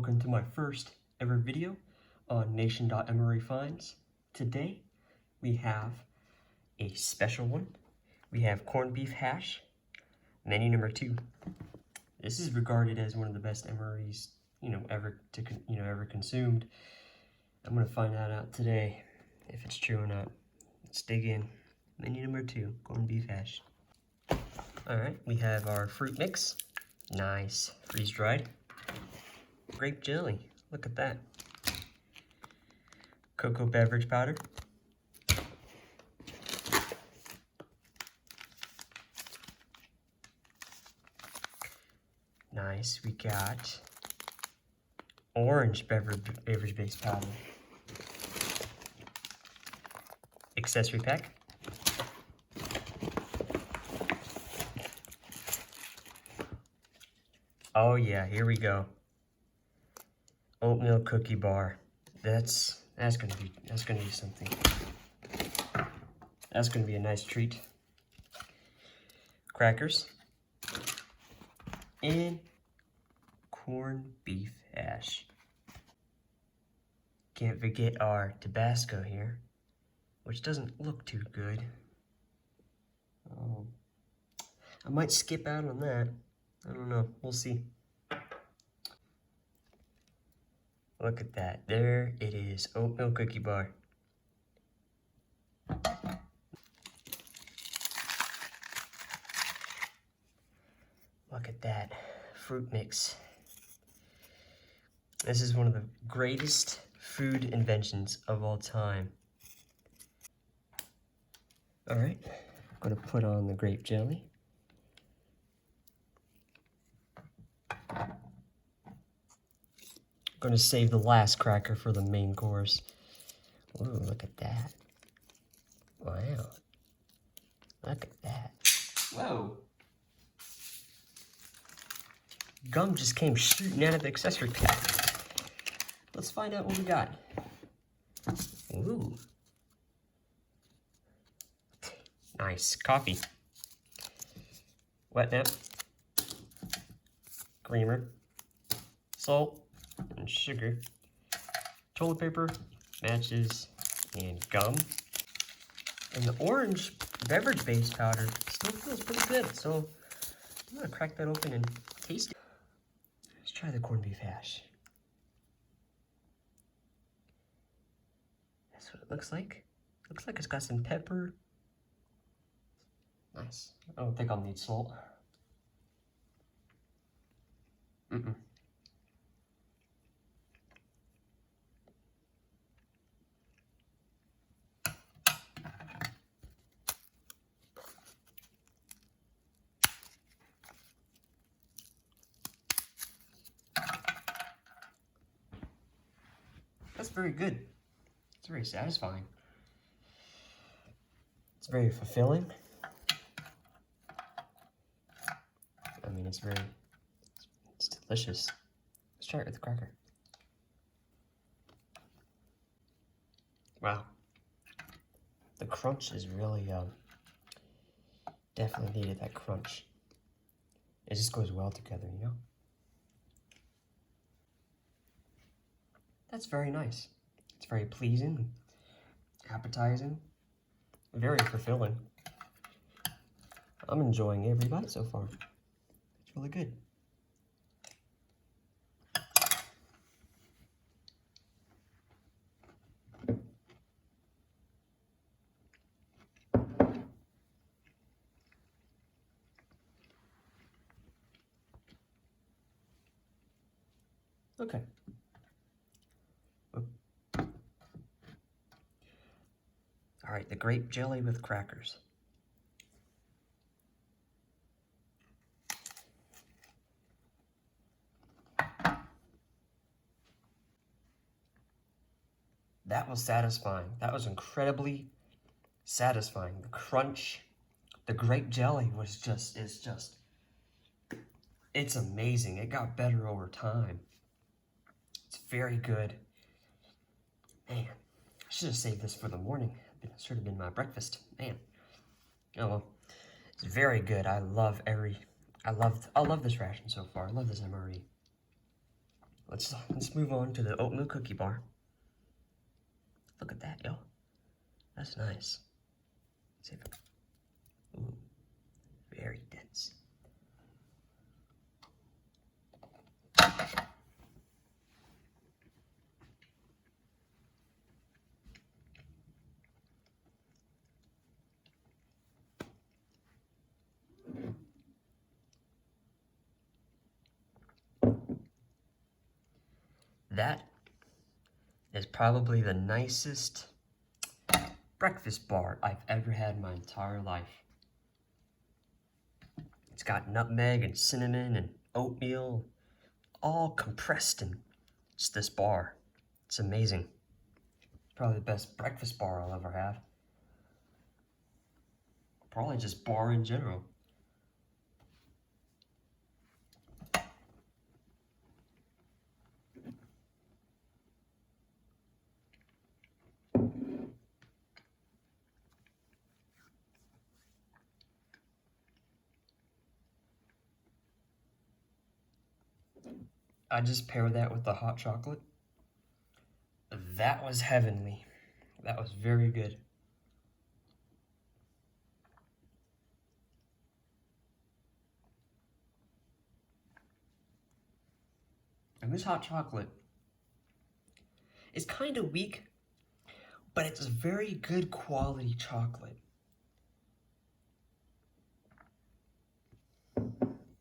welcome to my first ever video on Nation.Mrefinds. Today we have a special one. We have corned beef hash, menu number 2. This is regarded as one of the best MREs ever consumed. I'm gonna find that out today if it's true or not. Let's dig in. Menu number 2, corned beef hash. All right, we have our fruit mix. Nice, freeze-dried. Grape jelly, look at that. Cocoa beverage powder. Nice, we got orange beverage base powder. Accessory pack. Oh yeah, here we go. Oatmeal cookie bar. That's gonna be something. That's gonna be a nice treat. Crackers. And corned beef hash. Can't forget our Tabasco here, which doesn't look too good. I might skip out on that. I don't know, we'll see. Look at that, there it is, oatmeal cookie bar. Look at that, fruit mix. This is one of the greatest food inventions of all time. All right, I'm gonna put on the grape jelly. Gonna save the last cracker for the main course. Ooh, look at that. Wow. Look at that. Whoa. Gum just came shooting out of the accessory pack. Let's find out what we got. Ooh. Nice. Coffee. Wet nip. Creamer. Salt. And sugar, toilet paper, matches, and gum. And the orange beverage base powder still feels pretty good, so I'm gonna crack that open and taste it. Let's try the corned beef hash. That's what it looks like. Looks like it's got some pepper. Nice. I don't think I'll need salt. That's very good. It's very satisfying. It's very fulfilling. I mean, it's delicious. Let's try it with the cracker. Wow. The crunch is really, definitely needed that crunch. It just goes well together, you know? That's very nice. It's very pleasing, appetizing, very fulfilling. I'm enjoying every bite so far. It's really good. Okay. All right, the grape jelly with crackers. That was satisfying. That was incredibly satisfying. The crunch, the grape jelly was it's amazing. It got better over time. It's very good. Man, I should have saved this for the morning. It should have been my breakfast. Man. Oh well. It's very good. I love this ration so far. I love this MRE. Let's move on to the oatmeal cookie bar. Look at that, yo. That's nice. See if ooh, very dense. That is probably the nicest breakfast bar I've ever had in my entire life. It's got nutmeg and cinnamon and oatmeal, all compressed in just this bar. It's amazing. Probably the best breakfast bar I'll ever have. Probably just bar in general. I just pair that with the hot chocolate. That was heavenly. That was very good. And this hot chocolate is kind of weak, but it's very good quality chocolate.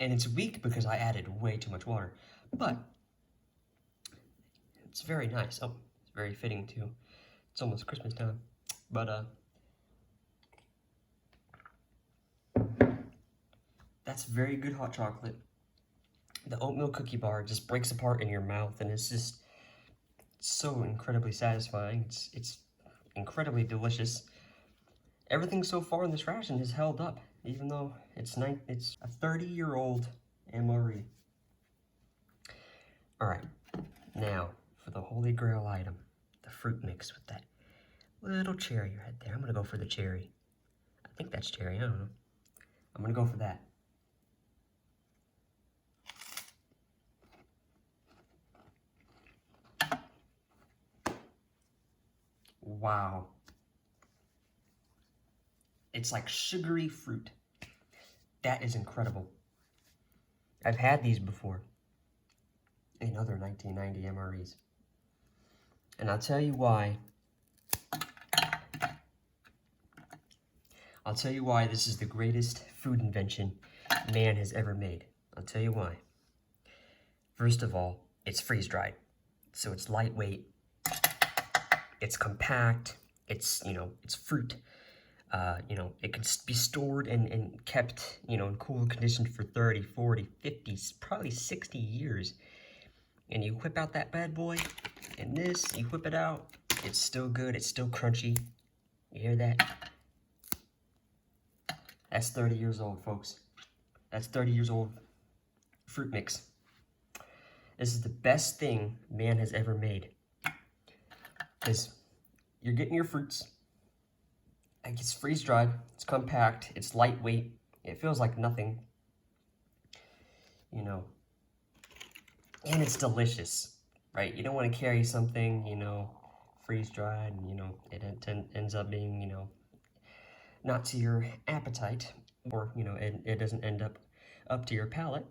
And it's weak because I added way too much water, but it's very nice. Oh, it's very fitting too. It's almost Christmas time, but that's very good hot chocolate. The oatmeal cookie bar just breaks apart in your mouth, and it's just so incredibly satisfying. It's incredibly delicious. Everything so far in this ration has held up, even though it's a 30-year-old MRE. All right, now for the holy grail item, the fruit mix with that little cherry right there. I'm gonna go for the cherry. I think that's cherry, I don't know. I'm gonna go for that. Wow. It's like sugary fruit. That is incredible. I've had these before in other 1990 MREs. And I'll tell you why. I'll tell you why this is the greatest food invention man has ever made. I'll tell you why. First of all, it's freeze-dried. So it's lightweight, it's compact, it's fruit. It can be stored and kept, in cool condition for 30, 40, 50, probably 60 years. And you whip out that bad boy, and you whip it out, it's still good, it's still crunchy. You hear that? That's 30 years old, folks. That's 30 years old fruit mix. This is the best thing man has ever made. Because you're getting your fruits. It's freeze-dried, it's compact, it's lightweight, it feels like nothing. And it's delicious, right? You don't want to carry something, freeze-dried, and, it ends up being, not to your appetite, or, it doesn't end up to your palate.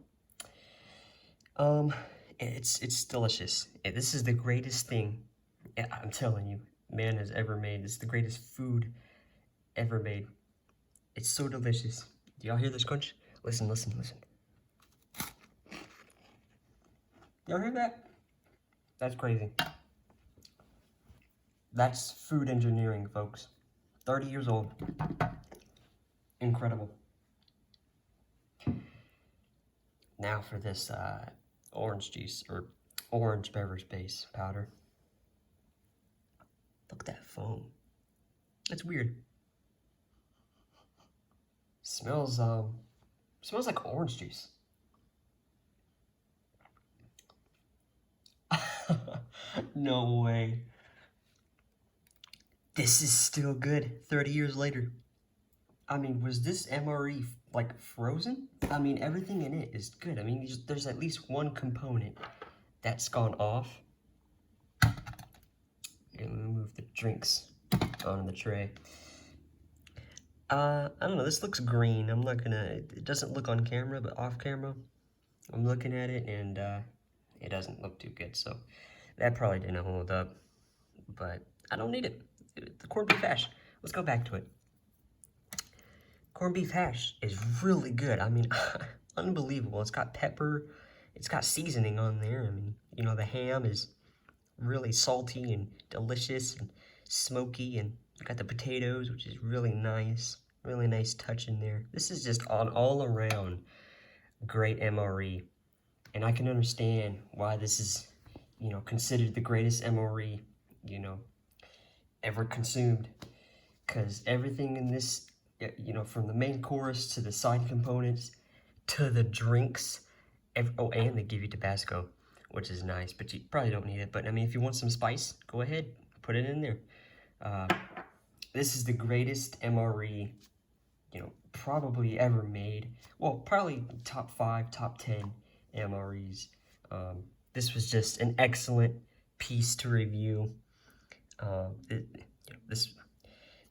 It's delicious. This is the greatest thing, I'm telling you, man has ever made. This is the greatest food ever made. It's so delicious. Do y'all hear this crunch? Listen, listen, listen. Y'all hear that? That's crazy. That's food engineering, folks. 30 years old. Incredible. Now for this orange juice, or orange beverage base powder. Look at that foam. It's weird. Smells like orange juice. No way. This is still good 30 years later. I mean, was this MRE like frozen? I mean, everything in it is good. I mean, there's at least one component that's gone off. And we'll move the drinks on the tray. I don't know, this looks green. I'm not gonna, it doesn't look on camera, but off camera, I'm looking at it and it doesn't look too good. So that probably didn't hold up, but I don't need it. The corned beef hash, let's go back to it. Corned beef hash is really good. I mean, unbelievable. It's got pepper, it's got seasoning on there. I mean, you know, the ham is really salty and delicious and smoky, and you got the potatoes, which is really nice touch in there. This is just an all around great MRE, and I can understand why this is, you know, considered the greatest MRE, you know, ever consumed, because everything in this, you know, from the main course to the side components to the drinks, oh, and they give you Tabasco, which is nice, but you probably don't need it. But I mean, if you want some spice, go ahead, put it in there. This is the greatest MRE, you know, probably ever made. Well, probably top 5, top 10 MREs. This was just an excellent piece to review. This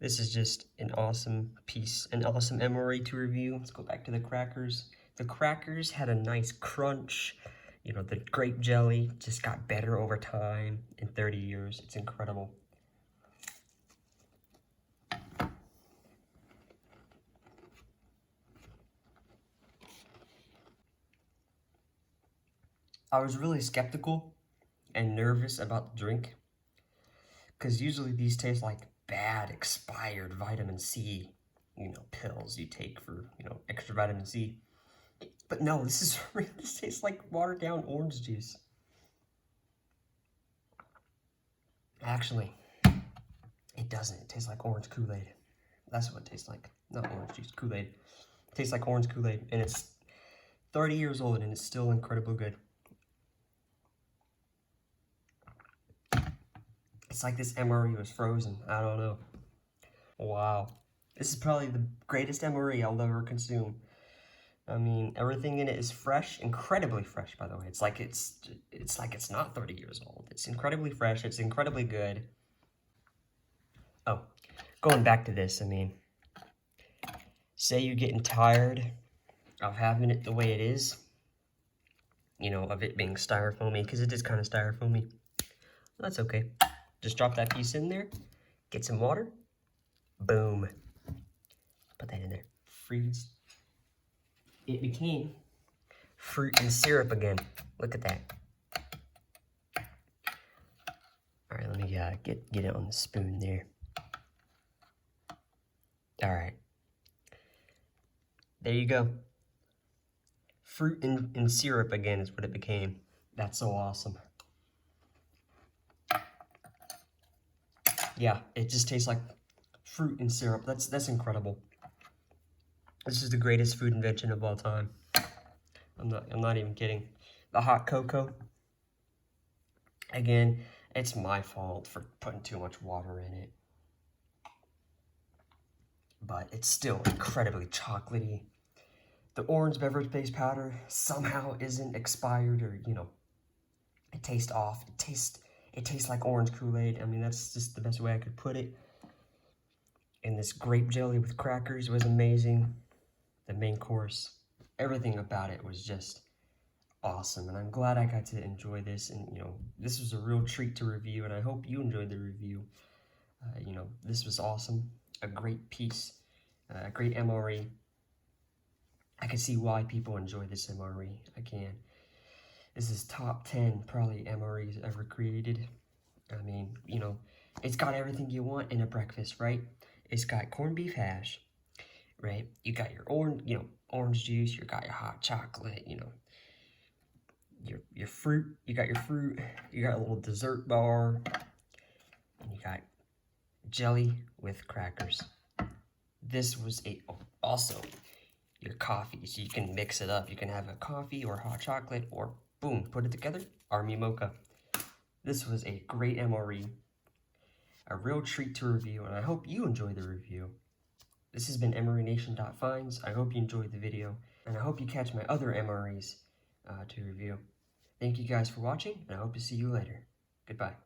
is just an awesome piece, an awesome MRE to review. Let's go back to the crackers. The crackers had a nice crunch. You know, the grape jelly just got better over time in 30 years. It's incredible. I was really skeptical and nervous about the drink, because usually these taste like bad expired vitamin C, you know, pills you take for, you know, extra vitamin C. But no, this tastes like watered down orange juice. Actually, it doesn't. It tastes like orange Kool-Aid. That's what it tastes like. Not orange juice, Kool-Aid. It tastes like orange Kool-Aid, and it's 30 years old, and it's still incredibly good. It's like this MRE was frozen. I don't know. Wow. This is probably the greatest MRE I'll ever consume. I mean, everything in it is fresh, incredibly fresh, by the way. It's like it's not 30 years old. It's incredibly fresh. It's incredibly good. Oh, going back to this, I mean, say you're getting tired of having it the way it is, you know, of it being styrofoamy, because it is kind of styrofoamy. That's okay. Just drop that piece in there, get some water, boom. Put that in there. Freeze. It became fruit and syrup again. Look at that. All right, let me get it on the spoon there. All right. There you go. Fruit and syrup again is what it became. That's so awesome. Yeah, it just tastes like fruit and syrup. That's incredible. This is the greatest food invention of all time. I'm not even kidding. The hot cocoa. Again, it's my fault for putting too much water in it. But it's still incredibly chocolatey. The orange beverage base powder somehow isn't expired, or, you know, it tastes off. It tastes like orange Kool-Aid. I mean, that's just the best way I could put it. And this grape jelly with crackers was amazing. The main course, everything about it was just awesome. And I'm glad I got to enjoy this. And, you know, this was a real treat to review. And I hope you enjoyed the review. You know, this was awesome. A great piece. A great MRE. I can see why people enjoy this MRE. I can. This is top 10 probably MREs ever created. I mean, you know, it's got everything you want in a breakfast, right? It's got corned beef hash, right? You got your orange juice. You got your hot chocolate. You know, your fruit. You got your fruit. You got a little dessert bar, and you got jelly with crackers. This was also your coffee, so you can mix it up. You can have a coffee or hot chocolate, or boom, put it together, Army Mocha. This was a great MRE, a real treat to review, and I hope you enjoy the review. This has been MRE Nation.Finds. I hope you enjoyed the video, and I hope you catch my other MREs to review. Thank you guys for watching, and I hope to see you later. Goodbye.